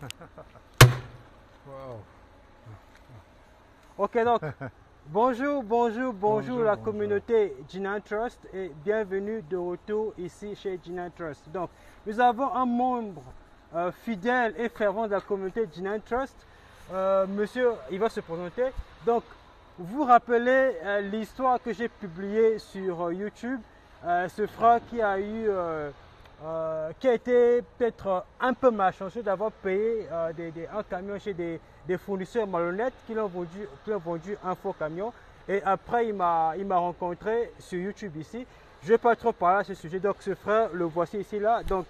Wow. Ok, donc, bonjour Bonjour, la bonjour. communauté Jinan Trust et bienvenue de retour ici chez Jinan Trust. Donc, nous avons un membre fidèle et fervent de la communauté Jinan Trust. Monsieur, il va se présenter. Donc, vous rappelez l'histoire que j'ai publiée sur YouTube, ce frère qui a eu, qui a été peut-être un peu malchanceux d'avoir payé un camion chez des fournisseurs malhonnêtes qui l'ont vendu un faux camion. Et après, il m'a rencontré sur YouTube ici. Je ne vais pas trop parler à ce sujet. Donc, ce frère, le voici ici là. Donc,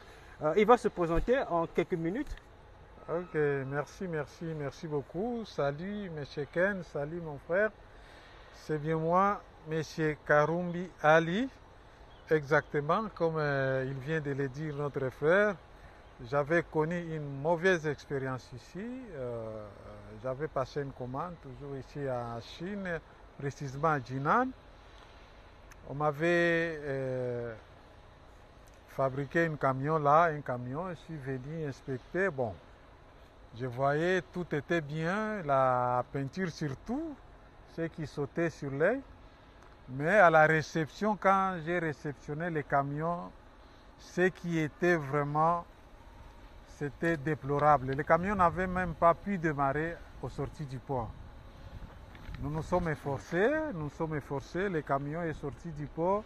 il va se présenter en quelques minutes. Ok, merci beaucoup. Salut, monsieur Ken, salut mon frère. C'est bien moi, monsieur Karumbi Ali, exactement comme il vient de le dire notre frère. J'avais connu une mauvaise expérience ici. J'avais passé une commande, toujours ici en Chine, précisément à Jinan. On m'avait fabriqué un camion là, je suis venu inspecter. Bon, je voyais tout était bien, la peinture surtout, ce qui sautait sur l'œil. Mais à la réception, quand j'ai réceptionné les camions, ce qui était vraiment, c'était déplorable. Les camions n'avaient même pas pu démarrer aux sorties du port. Nous nous sommes efforcés, le camion est sorti du port,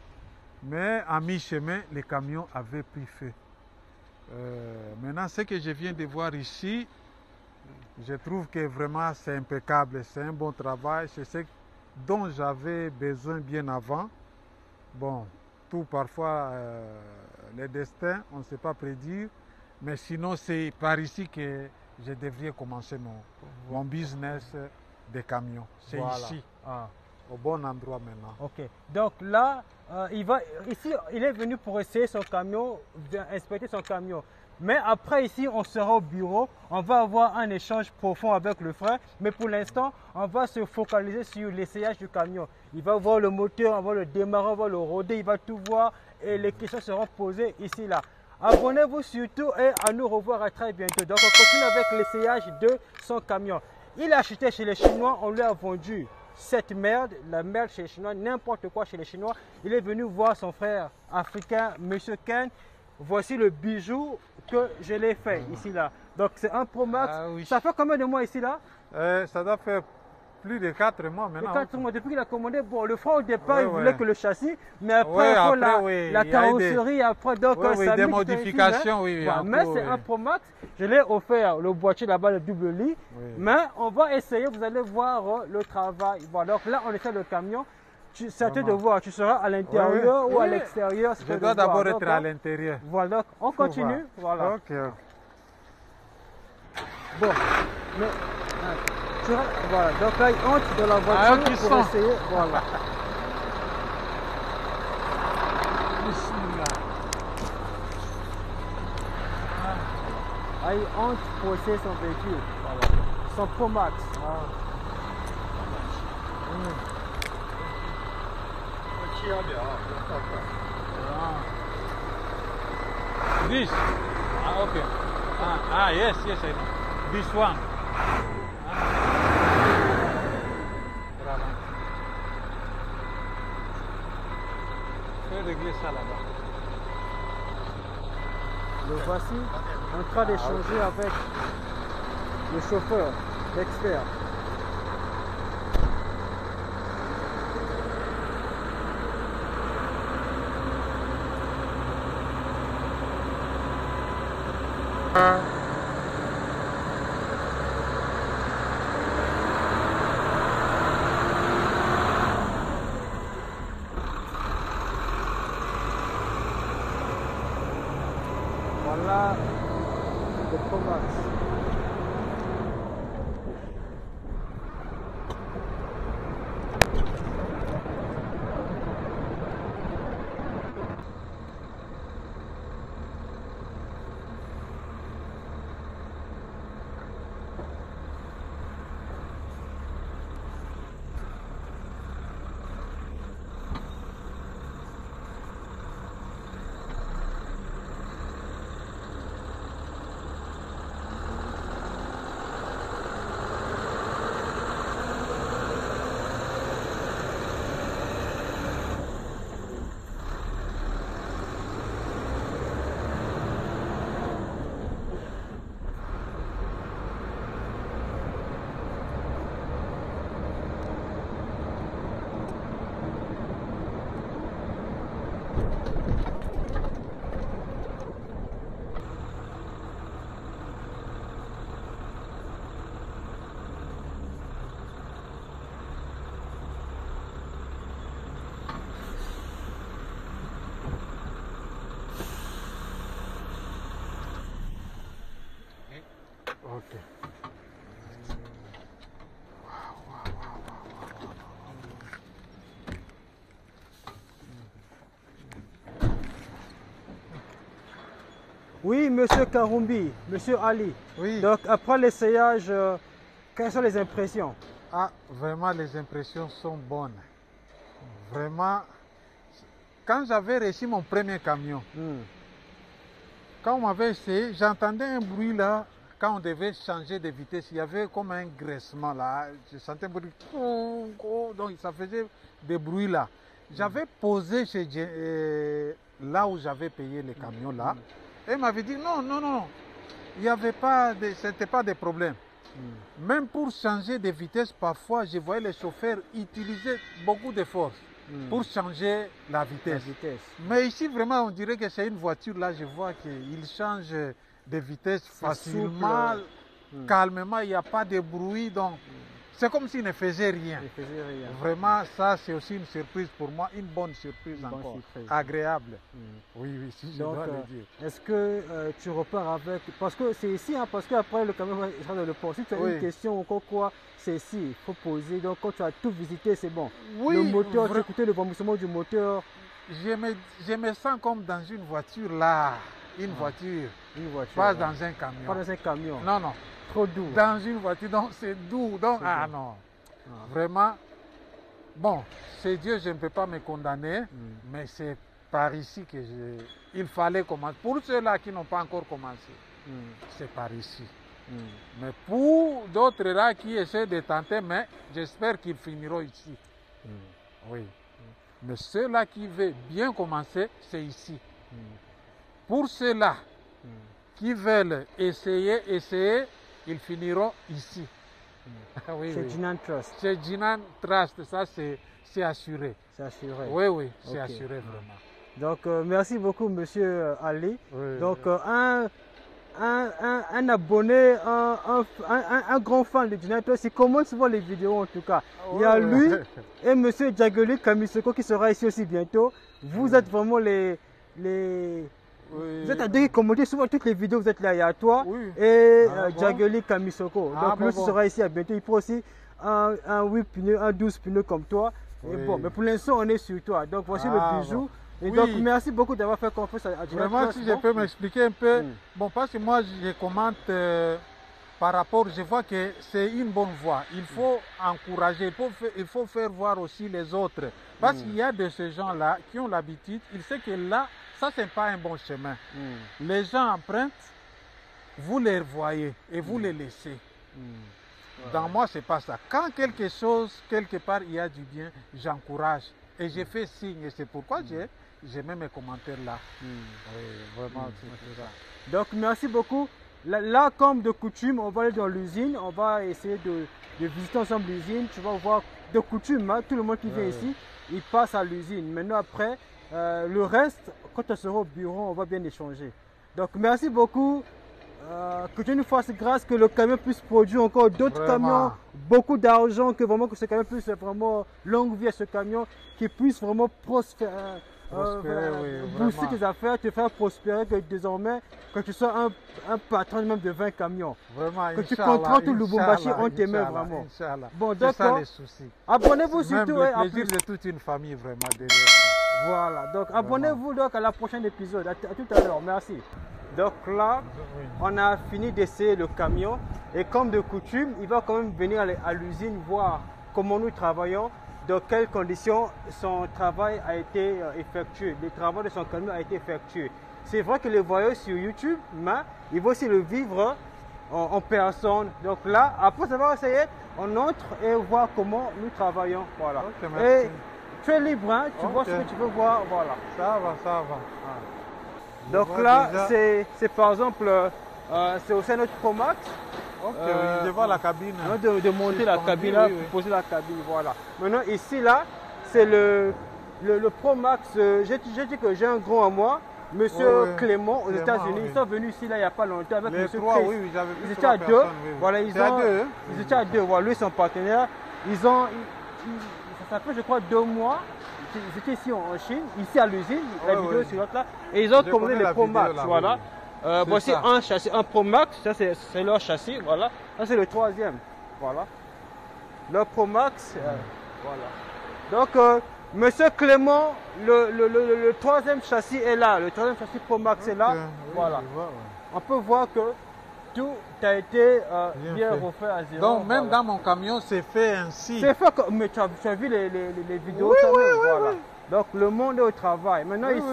mais à mi-chemin, les camions avaient pris feu. Maintenant, ce que je viens de voir ici, je trouve que vraiment c'est impeccable, c'est un bon travail, c'est ce dont j'avais besoin bien avant. Bon, tout parfois, les destins, on ne sait pas prédire, mais sinon c'est par ici que je devrais commencer mon business de camions. C'est Voilà. ici, Ah. au bon endroit maintenant. Ok, donc là, ici, il est venu pour essayer son camion, inspecter son camion. Mais après, ici, on sera au bureau, on va avoir un échange profond avec le frère. Mais pour l'instant, on va se focaliser sur l'essayage du camion. Il va voir le moteur, on va le démarrer, on va le roder, il va tout voir et les questions seront posées ici, là. Abonnez-vous surtout et à nous revoir à très bientôt. Donc, on continue avec l'essayage de son camion. Il a acheté chez les Chinois, on lui a vendu cette merde, la merde chez les Chinois, n'importe quoi chez les Chinois. Il est venu voir son frère africain, Monsieur Ken. Voici le bijou que je l'ai fait ici là. Donc c'est un Pro Max. Ah oui. Ça fait combien de mois ici là? Ça doit faire plus de 4 mois maintenant. 4 mois depuis qu'il a commandé. Bon, le frère au départ, Ouais, il voulait que le châssis, mais après, Ouais, après, oui, la il y a eu carrosserie, après, donc Ouais, oui, ça des met modifications, ici, oui. voilà. en Mais cours, c'est oui. un Pro Max. Je l'ai offert le boîtier là-bas, le double lit. Oui. Mais on va essayer, vous allez voir le travail. Voilà, donc là, on essaie le camion. C'est à toi de Vraiment. voir, tu seras à l'intérieur Oui, ou à oui. l'extérieur. Je dois d'abord être à l'intérieur. Voilà, donc on Faut continue. voir. Voilà. Ok. Bon, mais voilà, donc là il entre dans la voiture ok, pour son. essayer, voilà. Là il entre pour essayer son véhicule, voilà. Son Pro Max. This? Okay. Yes, I know. This one. Je vais régler ça là-bas. Le voici en train d'échanger avec le chauffeur, l'expert. Voilà le Pro Max. Ok. Oui, monsieur Karumbi, monsieur Ali. Oui. Donc, après l'essayage, quelles sont les impressions? Ah, vraiment, les impressions sont bonnes. Vraiment, quand j'avais reçu mon premier camion, quand on m'avait essayé, j'entendais un bruit là, quand on devait changer de vitesse, il y avait comme un graissement là, je sentais un bruit, donc ça faisait des bruits là. J'avais posé là où j'avais payé le camion là, et il m'avait dit non, non, non, il n'y avait pas, c'était pas de problème. Même pour changer de vitesse, parfois, je voyais les chauffeurs utiliser beaucoup de force pour changer la vitesse. Mais ici, vraiment, on dirait que c'est une voiture, là, je vois qu'il change de vitesse facilement, calmement, il n'y a pas de bruit, donc c'est comme s'il ne faisait rien. Vraiment, ça, c'est aussi une surprise pour moi, une bonne surprise encore, agréable. Oui, oui, si je dois le dire. Est-ce que tu repars avec... Parce que c'est ici, hein, parce qu'après le camion sera dans le port. Si tu as une question ou encore quoi, c'est ici, il faut poser. Donc quand tu as tout visité, c'est bon. Oui, le moteur, tu as écouté le vomissement du moteur. Je me sens comme dans une voiture là, une voiture, pas dans un camion. Pas dans un camion. Non, non. Trop doux. Dans une voiture, donc c'est doux. Donc, ah non. Vraiment, bon, c'est Dieu, je ne peux pas me condamner, mais c'est par ici que il fallait commencer. Pour ceux-là qui n'ont pas encore commencé, c'est par ici. Mais pour d'autres là qui essaient de tenter, mais j'espère qu'ils finiront ici. Oui. Mais ceux-là qui veulent bien commencer, c'est ici. Pour ceux-là qui veulent essayer, ils finiront ici. Oui, c'est Jinan Trust. C'est Jinan Trust, ça c'est assuré. C'est assuré. Oui, oui, c'est assuré vraiment. Donc, merci beaucoup, monsieur Ali. Oui, donc, un abonné, un grand fan de Jinan Trust, il commente souvent les vidéos en tout cas. Il y a lui et monsieur Djagoli Kamisoko qui sera ici aussi bientôt. Vous êtes vraiment les... Vous êtes à deux qui commentez souvent toutes les vidéos, vous êtes là, il y a toi et Djagoli Kamisoko. Donc lui aussi sera ici à bientôt. Il faut aussi un 8 pneus, un 12 pneus comme toi. Et bon, mais pour l'instant on est sur toi. Donc voici le bijou. Et donc merci beaucoup d'avoir fait confiance à Jinan. Vraiment, si je peux m'expliquer un peu, bon, parce que moi je commente par rapport, je vois que c'est une bonne voie. Il faut encourager, il faut faire voir aussi les autres. Parce qu'il y a de ces gens-là qui ont l'habitude, ils savent que là, ça, ce n'est pas un bon chemin. Les gens empruntent, vous les voyez et vous les laissez. Dans moi, ce n'est pas ça. Quand quelque chose, quelque part, il y a du bien, j'encourage. Et je fais signe. Et c'est pourquoi j'ai mis mes commentaires là. Oui, vraiment, c'est ça. Donc, merci beaucoup. Là, comme de coutume, on va aller dans l'usine. On va essayer de visiter ensemble l'usine. Tu vas voir de coutume, hein, tout le monde qui vient ici, il passe à l'usine. Maintenant, après, le reste, quand on sera au bureau, on va bien échanger. Donc, merci beaucoup. Que Dieu nous fasse grâce, que le camion puisse produire encore d'autres camions, beaucoup d'argent, que vraiment que ce camion puisse vraiment longue vie à ce camion, qu'il puisse vraiment prospérer, booster tes affaires, te faire prospérer, que désormais, que tu sois un patron même de 20 camions. Vraiment, que tu contrôles tout Lubumbashi en tes mains, vraiment. Bon, d'accord. Abonnez-vous surtout. C'est le plaisir de toute une famille, vraiment, derrière ça. Voilà, donc abonnez-vous donc à la prochaine épisode. À tout à l'heure, merci. Donc là, on a fini d'essayer le camion et comme de coutume, il va quand même venir à l'usine voir comment nous travaillons, dans quelles conditions son travail a été effectué, le travail de son camion a été effectué. C'est vrai que le voyez sur YouTube, mais il va aussi le vivre en personne. Donc là, après avoir essayé, on entre et voit comment nous travaillons. Voilà. Et tu es libre, hein, tu vois ce que tu veux voir. Voilà. Ça va, ça va. Donc là, c'est par exemple, c'est aussi notre Promax. Je vois la cabine. De monter la cabine, là, poser la cabine, voilà. Maintenant, ici, là, c'est le Promax. J'ai dit que j'ai un grand à moi, Monsieur Clément, aux États-Unis. Ils sont venus ici, là, il n'y a pas longtemps, avec Monsieur Chris. Ils étaient à deux. Voilà, ils étaient à deux. Voilà, lui, son partenaire. Ça fait, je crois, 2 mois. Ils étaient ici en Chine, ici à l'usine, la vidéo sur l'autre là, et ils ont commandé les Promax, voilà. Voici ça. un châssis, un Pro Max, ça c'est leur châssis, voilà. Ça c'est le troisième, voilà. Le Pro Max, voilà. Donc, Monsieur Clément, le troisième châssis est là, le troisième châssis Pro Max est là, Oui, voilà. je vois, ouais. On peut voir que tout a été bien fait. refait à zéro. Donc même voilà. dans mon camion, c'est fait ainsi. C'est fait comme, mais tu as vu les vidéos, Oui, ça, oui, même, oui, voilà. oui. Donc le monde est au travail. Maintenant Oui, ici,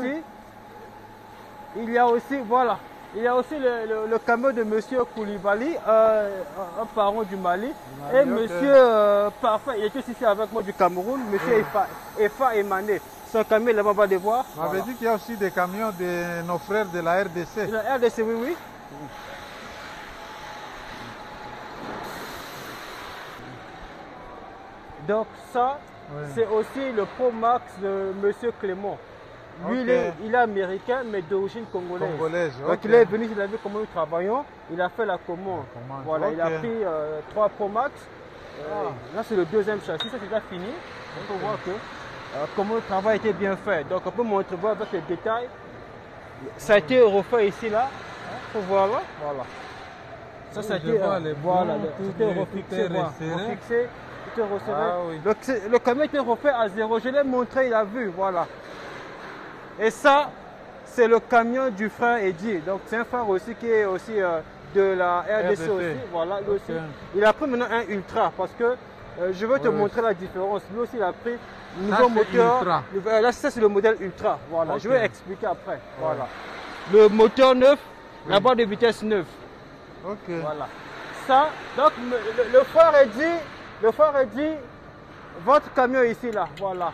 oui. il y a aussi, voilà, il y a aussi le camion de Monsieur Koulibaly, un parent du Mali, et ok. Monsieur Parfait, il était ici avec moi du Cameroun, Monsieur Efa Emané. Son camion là-bas, on va le voir. On m'avait dit qu'il y a aussi des camions de nos frères de la RDC. La RDC, oui, oui. Donc ça, Oui. c'est aussi le Pro Max de Monsieur Clément. Lui, Ok. il est américain, mais d'origine congolaise. Congolaise, Donc ok. il est venu, il a vu comment nous travaillons, il a fait la commande. La commande, Voilà, il a ok. pris 3 Pro Max. Là, c'est le deuxième châssis, ça c'est déjà fini. On peut voir que comment le travail était bien fait. Donc on peut montrer voir avec les détails. Ça a été refait ici, là. On peut voir là. Voilà. Ça, ça a Je été vois les voilà, plombs, c'était tout est refixé, voilà, resserré. refixé, tout est resserré. Ah oui. Donc le camion était refait à zéro. Je l'ai montré, il a vu, voilà. Et ça, c'est le camion du frère Eddy. Donc c'est un frère aussi qui est aussi de la RDC RDC. aussi. Voilà, lui Ok. aussi. Il a pris maintenant un Ultra parce que je vais te Oui. montrer la différence. Lui aussi, il a pris un Ça, nouveau c'est moteur. Ultra. Là, ça c'est le modèle Ultra. Voilà, Ok. je vais expliquer après. Voilà. Le moteur neuf, la barre de vitesse neuve. Ok. Voilà. Ça, donc le frère Eddy, votre camion ici là, voilà.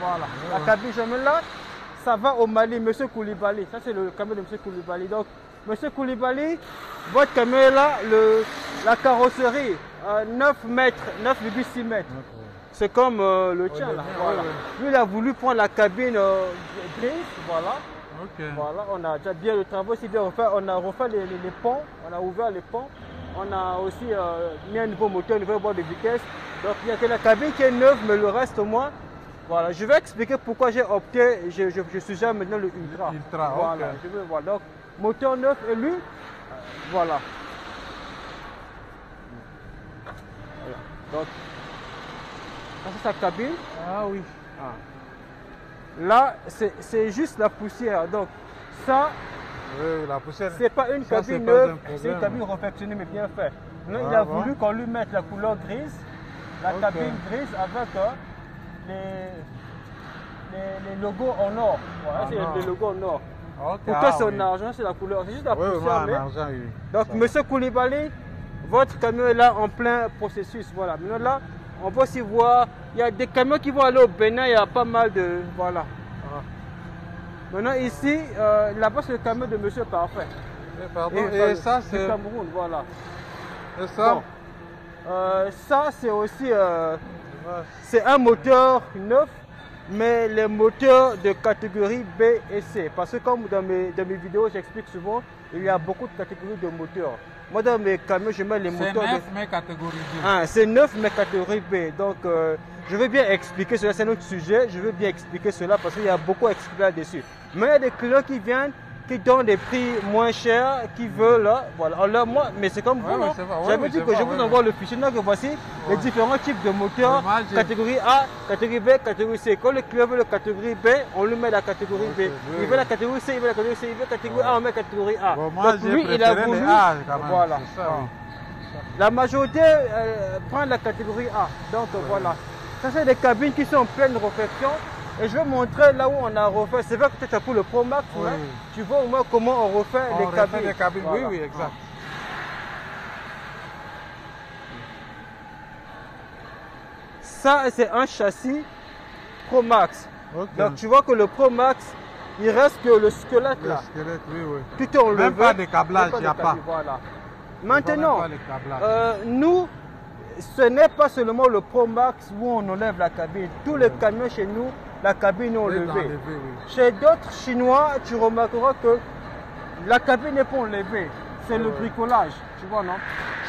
Voilà. La cabine, je mets là, ça va au Mali, Monsieur Koulibaly. Ça c'est le camion de Monsieur Koulibaly. Donc, Monsieur Koulibaly, votre camion est là, la carrosserie, 9 mètres, 9,6 mètres. C'est comme le tien là. Voilà. Lui, il a voulu prendre la cabine grise, voilà. Ok. Voilà, on a déjà bien le travail aussi bien refait. On a refait les ponts, on a ouvert les ponts. On a aussi mis un nouveau moteur, un nouveau bord de vitesse. Donc il y a que la cabine qui est neuve, mais le reste moi. Voilà, je vais expliquer pourquoi j'ai opté, je suggère maintenant le Ultra. Ultra, voilà, ok. je veux voir. Donc moteur neuf et lui, voilà. Donc ça c'est sa cabine. Ah oui. Là, c'est juste la poussière. Donc ça, Oui, la poussière. c'est pas une Ça, c'est cabine pas neuve, un problème. c'est une cabine réfectionnée mais bien faite. Maintenant, il Ah a bon? voulu qu'on lui mette la couleur grise, la Ok. cabine grise avec les logos en or. Voilà, En c'est or. les logos en or. Ok. Pourquoi Ah c'est oui. en argent, c'est la couleur, c'est juste la Oui, oui, poussière. en mais- argent, oui. Donc, Ça Monsieur Koulibaly, votre camion est là en plein processus. Voilà. Maintenant, là, on va aussi voir, il y a des camions qui vont aller au Bénin, il y a pas mal de. Voilà. Maintenant, ici, là-bas, c'est le camion de Monsieur Parfait. Pardon. Et Et ça, du c'est. Cameroun, voilà. Et ça Bon. Ça, c'est aussi c'est un moteur neuf, mais les moteurs de catégorie B et C. Parce que comme dans mes vidéos, j'explique souvent, il y a beaucoup de catégories de moteurs. Moi, dans mes camions, je mets les C'est moteurs 9 mais catégorisé. c'est 9 mais catégorie B. Donc, je vais bien expliquer cela, c'est notre sujet. Je vais bien expliquer cela parce qu'il y a beaucoup à expliquer là-dessus. Mais il y a des clients qui viennent, qui donnent des prix moins chers, qui veulent, là, voilà. Alors, moi, mais c'est comme vous, Ouais, non? ouais, c'est vrai, ouais, J'avais ouais, dit c'est que je vrai, vous ouais, envoie le fichier. Donc, voici les différents types de moteurs. Moi, j'ai- Catégorie A, catégorie B, catégorie C. Quand le client veut la catégorie B, on lui met la catégorie B. oui, Il veut la catégorie C, il veut la catégorie C, il veut la catégorie A, on met la catégorie A. Bon, moi, Donc, j'ai lui, il a préféré voulu. les A quand même. Voilà. C'est ça, oui. La majorité prend la catégorie A. Donc voilà. Ça, c'est des cabines qui sont en pleine réflexion. Et je vais montrer là où on a refait. C'est vrai que peut-être pour le Pro Max, Oui. mais tu vois au moins comment on refait On les refait cabines. des cabines. Voilà. Oui, oui, exact. Ça, c'est un châssis Pro Max. Ok. Donc tu vois que le Pro Max, il reste que le squelette Le là. squelette, oui, oui. Tout est enlevé. Même pas de câblage, Même il n'y a de pas. cabine, Voilà. Même Maintenant, pas les câblages. nous, ce n'est pas seulement le Pro Max où on enlève la cabine. Tous les camions chez nous, la cabine est Oui, enlevée. l'enlever, oui. Chez d'autres Chinois, tu remarqueras que la cabine n'est pas enlevée. C'est le bricolage, tu vois, non?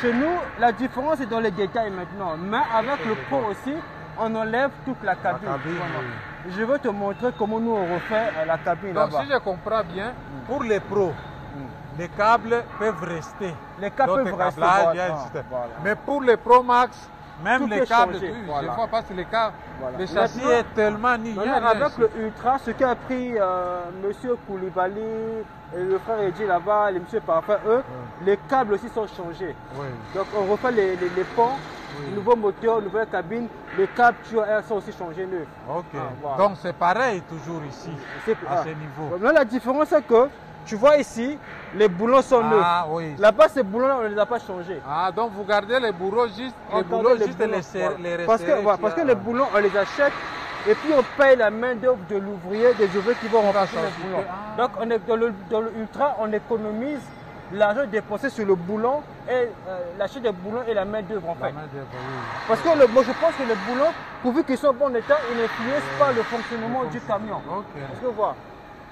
Chez nous, la différence est dans les détails maintenant. Mais avec le Pro aussi, on enlève toute la cabine. cabine, tu vois, non? oui. Je vais te montrer comment nous on refait la cabine Donc, là-bas. si je comprends bien, pour les pros, les câbles peuvent rester. Les câbles Donc, peuvent le rester. câblage, Voilà. il y a un système. Voilà. Mais pour les Pro Max, même Tout les est câbles, changé, oui, voilà. je vois pas si les câbles, Voilà. le châssis Maintenant- est tellement ni. il y a Maintenant, rien avec ici. le Ultra, ce qu'a pris Monsieur Koulibaly et le frère Eddy là-bas, les Monsieur Parfait, eux, les câbles aussi sont changés. Oui, Donc on refait les ponts, Oui. nouveau moteur, nouvelle cabine, les câbles elles sont aussi changés neufs. ok. voilà. Donc c'est pareil toujours ici, C'est- à ah. ce niveau. Maintenant, la différence c'est que tu vois ici, les boulons sont neufs. Ah oui. Là-bas, ces boulons-là, on ne les a pas changés. Ah, donc vous gardez les bourreaux juste, On les garde boulons les juste boulons, les, voilà. les Parce que, resserrer voilà, ici, parce que ah. les boulons, on les achète et puis on paye la main-d'œuvre de l'ouvrier, des ouvriers qui vont remplacer ça, les boulons. ah. Donc, on est dans le Ultra, on économise l'argent dépensé sur le boulon et l'achat des boulons et la main-d'œuvre en La fait. main d'œuvre, oui. Parce que moi, je pense que les boulons, pourvu qu'ils soient en bon état, ils n'influencent pas le fonctionnement du camion. Ok. Parce que voilà.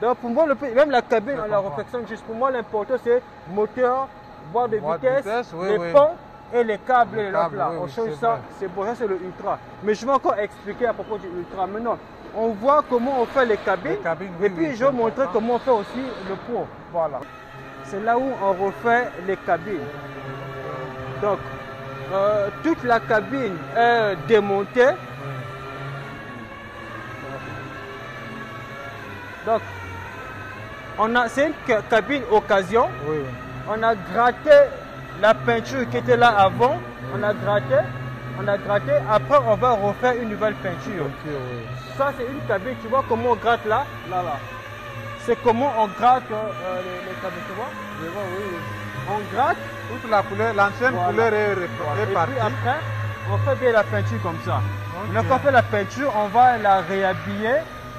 Donc pour moi, même la cabine, Je on la comprends. réflexion juste. Pour moi, l'important c'est moteur, boîte de Boîte de vitesse, vitesse, oui, les oui. ponts et les câbles Les et les lampes câbles, là. oui, On oui, change c'est ça, vrai. c'est bon, ça c'est le Ultra. Mais je vais encore expliquer à propos du Ultra. Maintenant, on voit comment on fait les cabines. Les cabines, oui, et puis oui, je vais c'est montrer important. comment on fait aussi le Pro. Voilà. C'est là où on refait les cabines. Donc, toute la cabine est démontée. Donc, c'est une cabine occasion. Oui. On a gratté la peinture qui était là avant. On a gratté. Après, on va refaire une nouvelle peinture. Ok, oui. Ça, c'est une cabine. Tu vois comment on gratte là? Là. C'est comment on gratte les cabines. Tu vois? Je vois, oui, oui. On gratte. Toute la couleur, l'ancienne Voilà. couleur est Et partie. puis après, on fait bien la peinture comme ça. Ok. Donc, quand on fait la peinture, on va la réhabiller,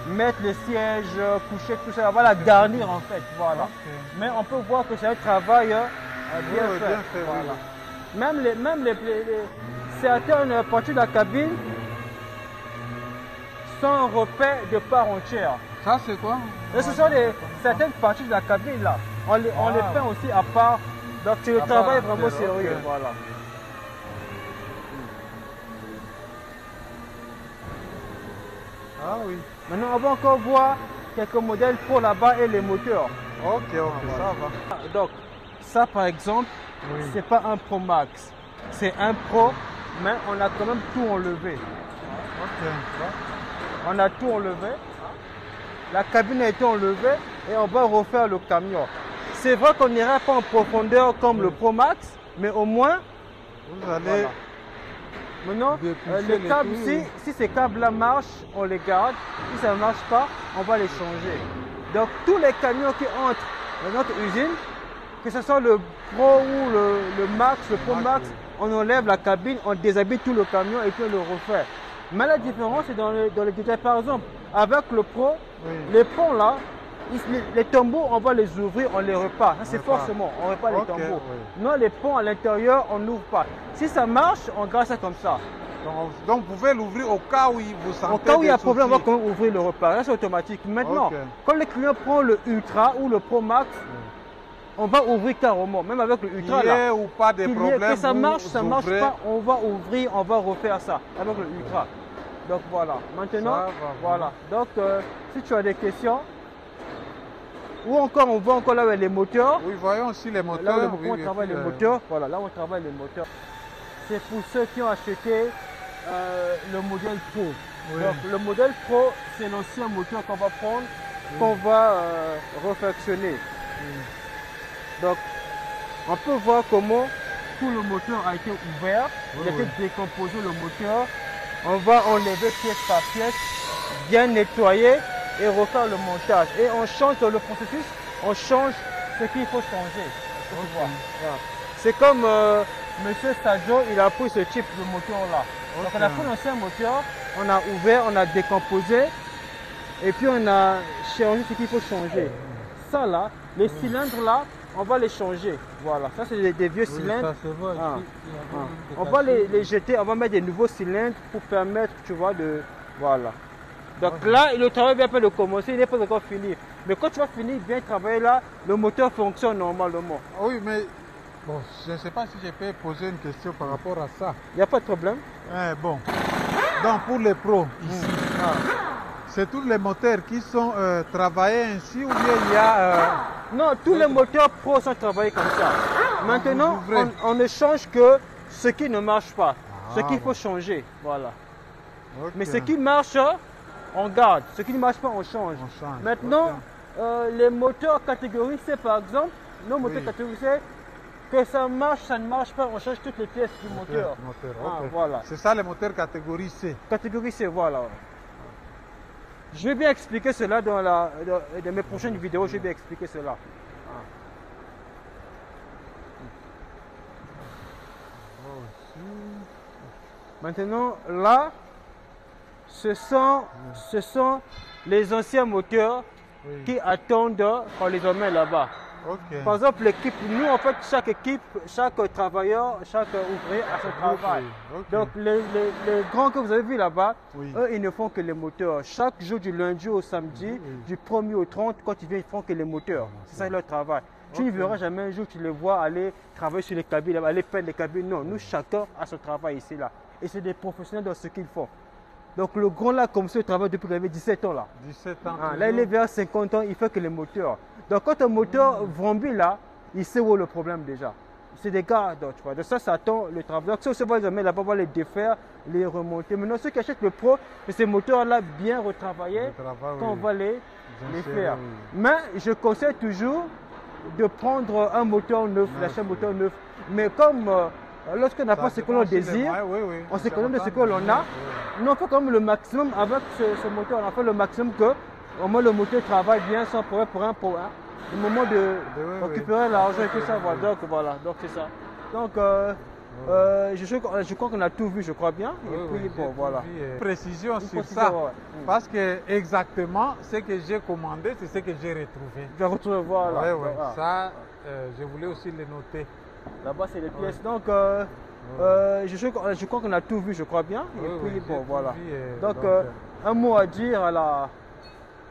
mettre les sièges, coucher, tout ça. On va la garnir en fait. Voilà. Ok. Mais on peut voir que c'est un travail bien Oui, fait. bien fait, oui. Voilà. Même certaines parties de la cabine sont repeintes de part entière. Ça, c'est quoi? Et ce sont certaines parties de la cabine là. On les peint aussi à part. Donc c'est le À travail part vraiment entière, sérieux. ok. Voilà. Ah oui. Maintenant on va encore voir quelques modèles Pro là-bas et les moteurs. Ok, Ah, ça va. Donc ça par exemple, Oui. c'est pas un Pro Max. C'est un Pro, mais on a quand même tout enlevé. Ok. On a tout enlevé. La cabine a été enlevée et on va refaire le camion. C'est vrai qu'on n'ira pas en profondeur comme le Pro Max, mais au moins, Vous allez. voilà. Maintenant, Dépousser les les câbles, trucs. si ces câbles-là marchent, on les garde. Si ça ne marche pas, on va les changer. Donc tous les camions qui entrent dans notre usine, que ce soit le Pro ou le Max, le Pro Max, on enlève la cabine, on déshabille tout le camion et puis on le refait. Mais la différence est dans les détails. Par exemple, avec le Pro, Oui. les ponts là, les tombeaux, on va les ouvrir, on les repart. Ça, c'est Repart. forcément, on repart Ok, les tombeaux. oui. Non, les ponts à l'intérieur, on n'ouvre pas. Si ça marche, on garde ça comme ça. Donc, vous pouvez l'ouvrir au cas où vous sentez. Au cas où il y a des problème, on va soucis. quand même ouvrir le repas. Là, c'est automatique. Maintenant, Ok. quand le client prend le Ultra ou le Pro Max, on va ouvrir carrément, même avec le Ultra Qu'il y là. ait ou pas de Qu'il y ait- problème. que ça marche, ça marche ouvrez. pas, on va ouvrir, on va refaire ça avec le Ultra. Donc voilà. Maintenant, Ça va, voilà. Donc si tu as des questions, ou encore on voit encore là où il y a les moteurs. Oui, voyons aussi les moteurs. Là où oui, on et travaille puis, les moteurs, voilà, là où on travaille les moteurs. C'est pour ceux qui ont acheté le modèle Pro. Oui. Donc le modèle Pro, c'est l'ancien moteur qu'on va prendre, qu'on va réfectionner. Donc on peut voir comment tout le moteur a été ouvert, il a été décomposé le moteur. On va enlever pièce par pièce, bien nettoyer et refaire le montage. Et on change dans le processus, on change ce qu'il faut changer. Voilà. C'est comme Monsieur Sajo, il a pris ce type de moteur là. Donc on a pris l'ancien moteur, on a ouvert, on a décomposé et puis on a changé ce qu'il faut changer. Ça là, les cylindres là, on va les changer. Voilà, ça c'est des vieux cylindres. Ça se voit Ah. ici. Il y a Ah. des On va cassures. les jeter, on va mettre des nouveaux cylindres pour permettre, tu vois, de... Voilà. Donc là, le travail vient pas de commencer, il n'est pas encore fini. Mais quand tu vas finir bien travailler là, le moteur fonctionne normalement. Oui, mais bon, je ne sais pas si je peux poser une question par rapport à ça. Il n'y a pas de problème. Bon, donc pour les pros, ici, c'est tous les moteurs qui sont travaillés ainsi ou bien il y a... Non, tous les moteurs pro sont travaillés comme ça. Maintenant, on ne change que ce qui ne marche pas, ce qu'il faut changer. Voilà. Ok. Mais ce qui marche, on garde. Ce qui ne marche pas, on change. Maintenant, les moteurs catégorie C, par exemple, nos moteurs catégorie C, que ça marche, ça ne marche pas, on change toutes les pièces du moteur. Voilà. C'est ça les moteurs catégorie C. Catégorie C, voilà. Je vais bien expliquer cela dans mes prochaines vidéos, je vais bien expliquer cela. Maintenant, là, ce sont les anciens moteurs qui attendent qu'on les emmène là-bas. Par exemple, l'équipe, nous en fait, chaque équipe, chaque travailleur, chaque ouvrier a son travail. Donc les grands que vous avez vus là-bas, eux, ils ne font que les moteurs. Chaque jour du lundi au samedi, du 1er au 30, quand ils viennent, ils font que les moteurs. C'est ça leur travail. Tu ne verras jamais un jour, tu les vois aller travailler sur les cabines, aller peindre les cabines. Non, nous, chacun a son travail ici, là. Et c'est des professionnels dans ce qu'ils font. Donc le grand là, comme ça, il travaille depuis qu'il avait 17 ans là. 17 ans. Là, il est vers 50 ans, il fait que les moteurs. Donc quand un moteur vrombit là, il sait où est le problème déjà. C'est des gars, donc, tu vois. Donc ça attend le travail. Donc ça, on se voit jamais là-bas, on va les défaire, les remonter. Maintenant, ceux qui achètent le pro, c'est ces moteurs-là bien retravaillés, quand on va les faire. Mais je conseille toujours de prendre un moteur neuf, d'acheter un moteur neuf. Mais comme lorsqu'on n'a pas ce que l'on désire, on s'économise de ce que l'on a. Nous, on fait comme le maximum avec ce moteur. On a fait le maximum que au moins le moteur travaille bien sans problème pour un. Au moment de récupérer l'argent et tout ça. Donc voilà, donc c'est ça. Donc je crois qu'on a tout vu, je crois bien. Et puis bon, voilà. Précision sur ça. Parce que exactement ce que j'ai commandé, c'est ce que j'ai retrouvé. Je vais retrouver, voilà. Ça, je voulais aussi le noter. Là-bas, c'est les pièces. Donc, je crois qu'on a tout vu, je crois bien. Et puis, bon, voilà. Donc, un mot à dire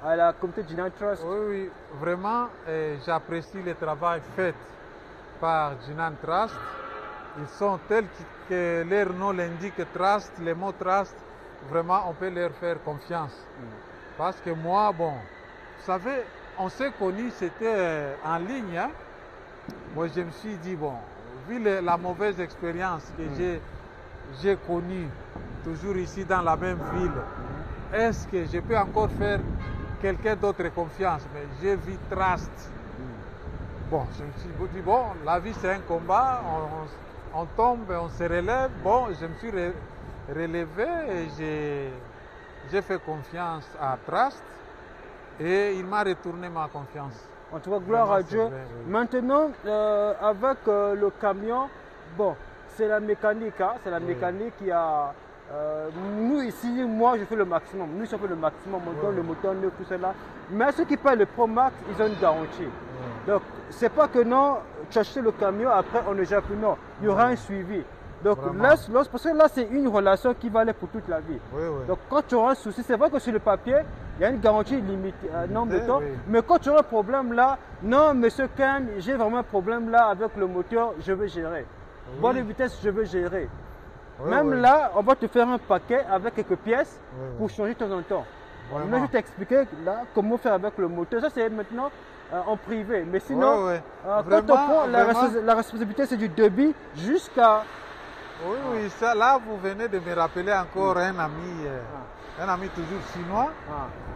à la communauté Jinan Trust. Oui, vraiment, j'apprécie le travail fait par Jinan Trust. Ils sont tels que leur nom l'indique, Trust, les mots Trust, vraiment, on peut leur faire confiance. Parce que moi, bon, vous savez, on s'est connus, c'était en ligne, hein. Moi, je me suis dit, bon, vu la mauvaise expérience que j'ai connue, toujours ici dans la même ville, est-ce que je peux encore faire quelqu'un d'autre confiance? Mais j'ai vu Trust. Bon, je me suis dit, bon, la vie c'est un combat, on tombe, on se relève. Bon, je me suis relevé et j'ai fait confiance à Trust et il m'a retourné ma confiance. En tout cas, gloire à Dieu. Maintenant, avec le camion, bon, c'est la mécanique, hein, c'est la mécanique qui a... nous ici, moi je fais le maximum. Nous, on fait le maximum, on donne le moteur neuf, tout cela. Mais ceux qui payent le Pro Max, ils ont une garantie. Donc, c'est pas que non, tu achètes le camion, après on ne gère plus. Non, il y aura un suivi. Donc, parce que là, c'est une relation qui va aller pour toute la vie. Donc, quand tu auras un souci, c'est vrai que sur le papier, il y a une garantie limitée, nombre de temps. Mais quand tu auras un problème là, non, monsieur Ken, j'ai vraiment un problème là avec le moteur, je vais gérer. Bonne de vitesse, je vais gérer. Même là, on va te faire un paquet avec quelques pièces pour changer de temps en temps. Maintenant, je vais t'expliquer là comment faire avec le moteur. Ça, c'est maintenant en privé. Mais sinon, quand on prend la responsabilité, c'est du débit jusqu'à... Oui, ça, là, vous venez de me rappeler encore un ami toujours chinois,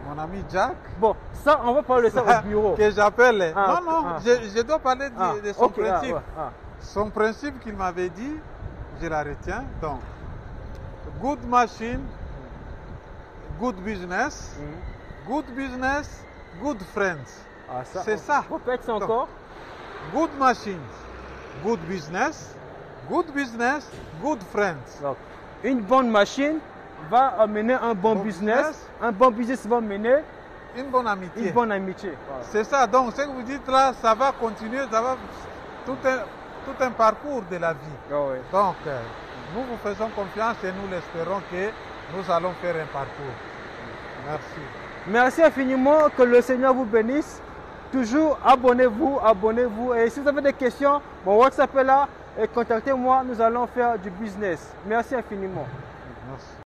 mon ami Jack. Bon, ça, on va parler de ça au bureau. Que j'appelle. Je dois parler de son principe. Son principe qu'il m'avait dit, je la retiens. Donc, good machine, good business, good business, good friends. C'est ça. Répète ça encore. Good machine, good business, good business, good friends. Donc, une bonne machine va amener un bon business. Un bon business va mener une bonne amitié. Une bonne amitié. Voilà. C'est ça. Donc, ce que vous dites là, ça va continuer, ça va tout un parcours de la vie. Donc, nous vous faisons confiance et nous l'espérons que nous allons faire un parcours. Merci. Merci infiniment. Que le Seigneur vous bénisse. Toujours abonnez-vous, abonnez-vous. Et si vous avez des questions, mon WhatsApp est là. Et contactez-moi, nous allons faire du business. Merci infiniment. Merci.